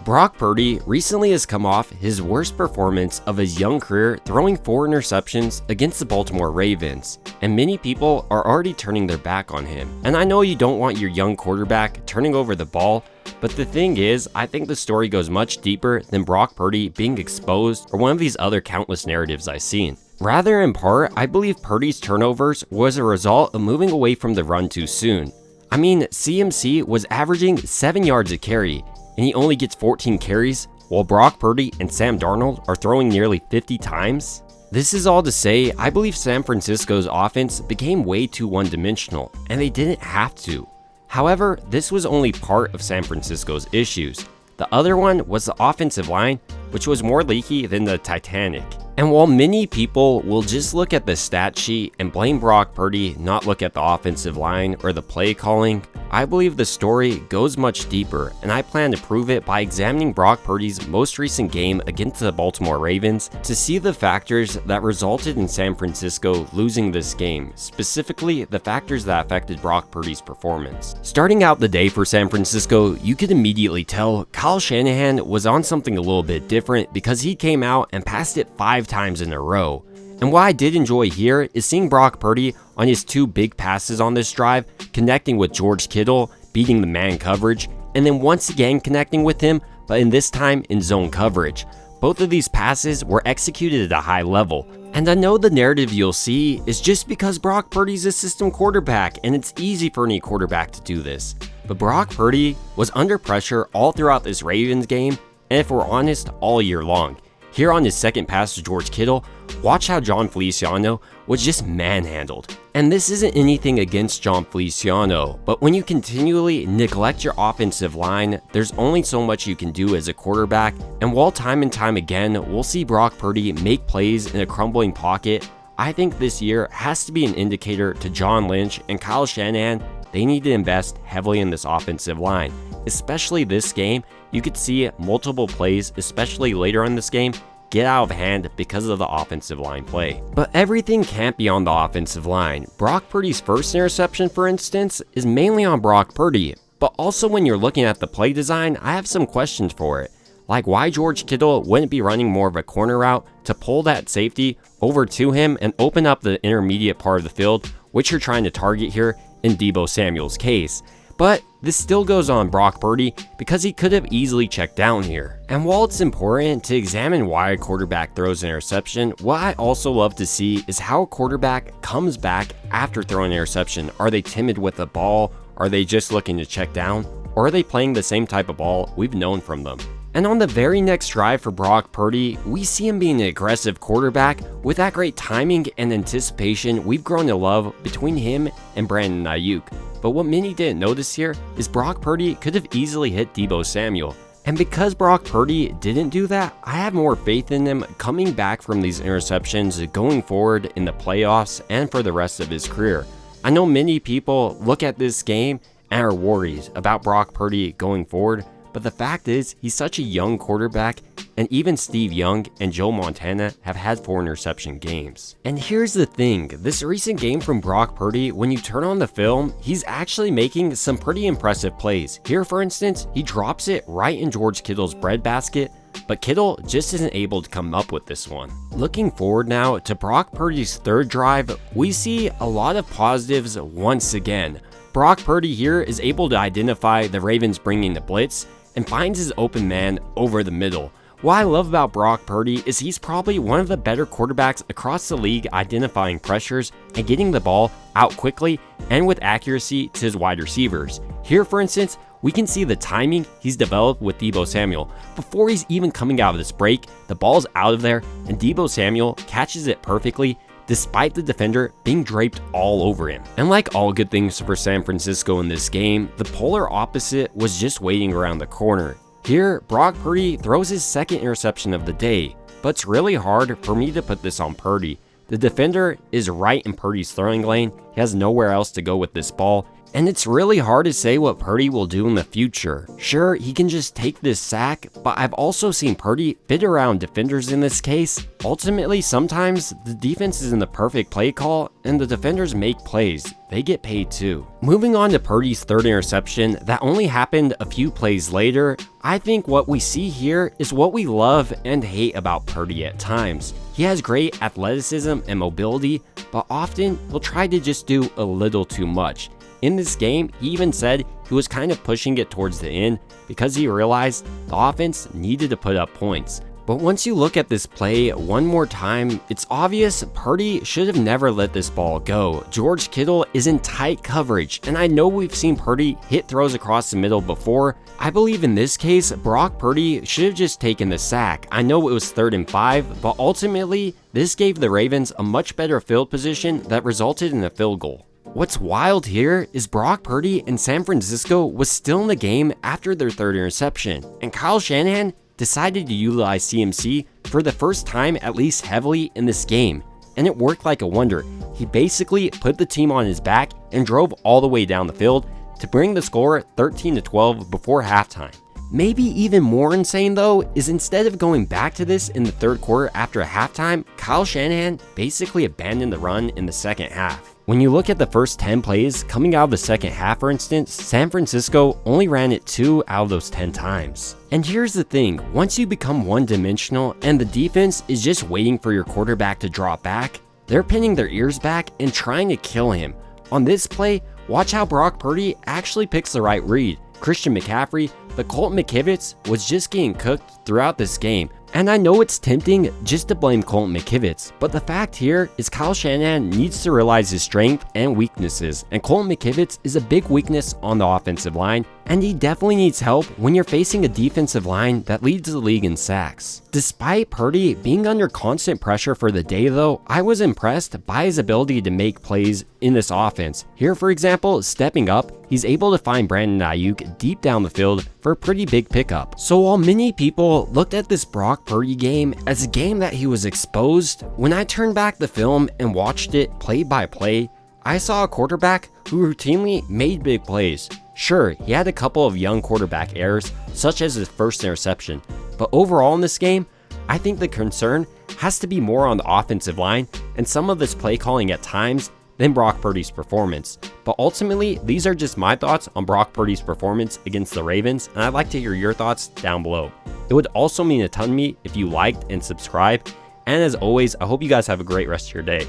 Brock Purdy recently has come off his worst performance of his young career, throwing 4 interceptions against the Baltimore Ravens, and many people are already turning their back on him. And I know you don't want your young quarterback turning over the ball, but the thing is, I think the story goes much deeper than Brock Purdy being exposed or one of these other countless narratives I've seen. Rather, in part, I believe Purdy's turnovers was a result of moving away from the run too soon. I mean, CMC was averaging 7 yards a carry, and he only gets 14 carries, while Brock Purdy and Sam Darnold are throwing nearly 50 times. This is all to say, I believe San Francisco's offense became way too one-dimensional, and they didn't have to. However, this was only part of San Francisco's issues. The other one was the offensive line, which was more leaky than the Titanic. And while many people will just look at the stat sheet and blame Brock Purdy, not look at the offensive line or the play calling, I believe the story goes much deeper, and I plan to prove it by examining Brock Purdy's most recent game against the Baltimore Ravens to see the factors that resulted in San Francisco losing this game, specifically the factors that affected Brock Purdy's performance. Starting out the day for San Francisco, you could immediately tell Kyle Shanahan was on something a little bit different because he came out and passed it 5 times in a row. And what I did enjoy here is seeing Brock Purdy on his 2 big passes on this drive, connecting with George Kittle, beating the man coverage, and then once again connecting with him, but in this time in zone coverage. Both of these passes were executed at a high level. And I know the narrative you'll see is just because Brock Purdy's a system quarterback and it's easy for any quarterback to do this. But Brock Purdy was under pressure all throughout this Ravens game, and if we're honest, all year long. Here on his second pass to George Kittle, watch how Jon Feliciano was just manhandled. And this isn't anything against Jon Feliciano, but when you continually neglect your offensive line, there's only so much you can do as a quarterback, and while time and time again we'll see Brock Purdy make plays in a crumbling pocket, I think this year has to be an indicator to John Lynch and Kyle Shanahan. They need to invest heavily in this offensive line. Especially this game, you could see multiple plays, especially later in this game, get out of hand because of the offensive line play. But everything can't be on the offensive line. Brock Purdy's first interception, for instance, is mainly on Brock Purdy. But also when you're looking at the play design, I have some questions for it. Like why George Kittle wouldn't be running more of a corner route to pull that safety over to him and open up the intermediate part of the field, which you're trying to target here in Deebo Samuel's case. But this still goes on Brock Purdy because he could have easily checked down here. And while it's important to examine why a quarterback throws an interception, what I also love to see is how a quarterback comes back after throwing an interception. Are they timid with the ball? Are they just looking to check down? Or are they playing the same type of ball we've known from them? And on the very next drive for Brock Purdy, we see him being an aggressive quarterback with that great timing and anticipation we've grown to love between him and Brandon Ayuk. But what many didn't notice here is Brock Purdy could have easily hit Deebo Samuel. And because Brock Purdy didn't do that, I have more faith in him coming back from these interceptions going forward in the playoffs and for the rest of his career. I know many people look at this game and are worried about Brock Purdy going forward, but the fact is he's such a young quarterback, and even Steve Young and Joe Montana have had 4 interception games. And here's the thing, this recent game from Brock Purdy, when you turn on the film, he's actually making some pretty impressive plays. Here for instance, he drops it right in George Kittle's breadbasket, but Kittle just isn't able to come up with this one. Looking forward now to Brock Purdy's third drive, we see a lot of positives once again. Brock Purdy here is able to identify the Ravens bringing the blitz and finds his open man over the middle. What I love about Brock Purdy is he's probably one of the better quarterbacks across the league identifying pressures and getting the ball out quickly and with accuracy to his wide receivers. Here for instance, we can see the timing he's developed with Deebo Samuel. Before he's even coming out of this break, the ball's out of there and Deebo Samuel catches it perfectly despite the defender being draped all over him. And like all good things for San Francisco in this game, the polar opposite was just waiting around the corner. Here, Brock Purdy throws his second interception of the day, but it's really hard for me to put this on Purdy. The defender is right in Purdy's throwing lane, he has nowhere else to go with this ball, And it's really hard to say what Purdy will do in the future. Sure, he can just take this sack, but I've also seen Purdy fit around defenders in this case. Ultimately, sometimes the defense is in the perfect play call and the defenders make plays. They get paid too. Moving on to Purdy's third interception that only happened a few plays later, I think what we see here is what we love and hate about Purdy at times. He has great athleticism and mobility, but often he'll try to just do a little too much. In this game, he even said he was kind of pushing it towards the end because he realized the offense needed to put up points. But once you look at this play one more time, it's obvious Purdy should have never let this ball go. George Kittle is in tight coverage, and I know we've seen Purdy hit throws across the middle before. I believe in this case, Brock Purdy should have just taken the sack. I know it was 3rd and 5, but ultimately, this gave the Ravens a much better field position that resulted in a field goal. What's wild here is Brock Purdy in San Francisco was still in the game after their third interception, and Kyle Shanahan decided to utilize CMC for the first time at least heavily in this game, and it worked like a wonder. He basically put the team on his back and drove all the way down the field to bring the score 13-12 before halftime. Maybe even more insane though is instead of going back to this in the third quarter after halftime, Kyle Shanahan basically abandoned the run in the second half. When you look at the first 10 plays coming out of the second half, for instance, San Francisco only ran it 2 out of those 10 times. And here's the thing, once you become one-dimensional and the defense is just waiting for your quarterback to drop back, they're pinning their ears back and trying to kill him. On this play, watch how Brock Purdy actually picks the right read. Christian McCaffrey, but Colton McKivitz was just getting cooked throughout this game. And I know it's tempting just to blame Colton McKivitz, but the fact here is Kyle Shanahan needs to realize his strength and weaknesses, and Colton McKivitz is a big weakness on the offensive line, and he definitely needs help when you're facing a defensive line that leads the league in sacks. Despite Purdy being under constant pressure for the day though, I was impressed by his ability to make plays in this offense. Here for example, stepping up, he's able to find Brandon Ayuk deep down the field for a pretty big pickup. So while many people looked at this Brock Purdy game as a game that he was exposed, when I turned back the film and watched it play by play, I saw a quarterback who routinely made big plays. Sure, he had a couple of young quarterback errors, such as his first interception, but overall in this game, I think the concern has to be more on the offensive line and some of this play calling at times than Brock Purdy's performance. But ultimately, these are just my thoughts on Brock Purdy's performance against the Ravens, and I'd like to hear your thoughts down below. It would also mean a ton to me if you liked and subscribed, and as always, I hope you guys have a great rest of your day.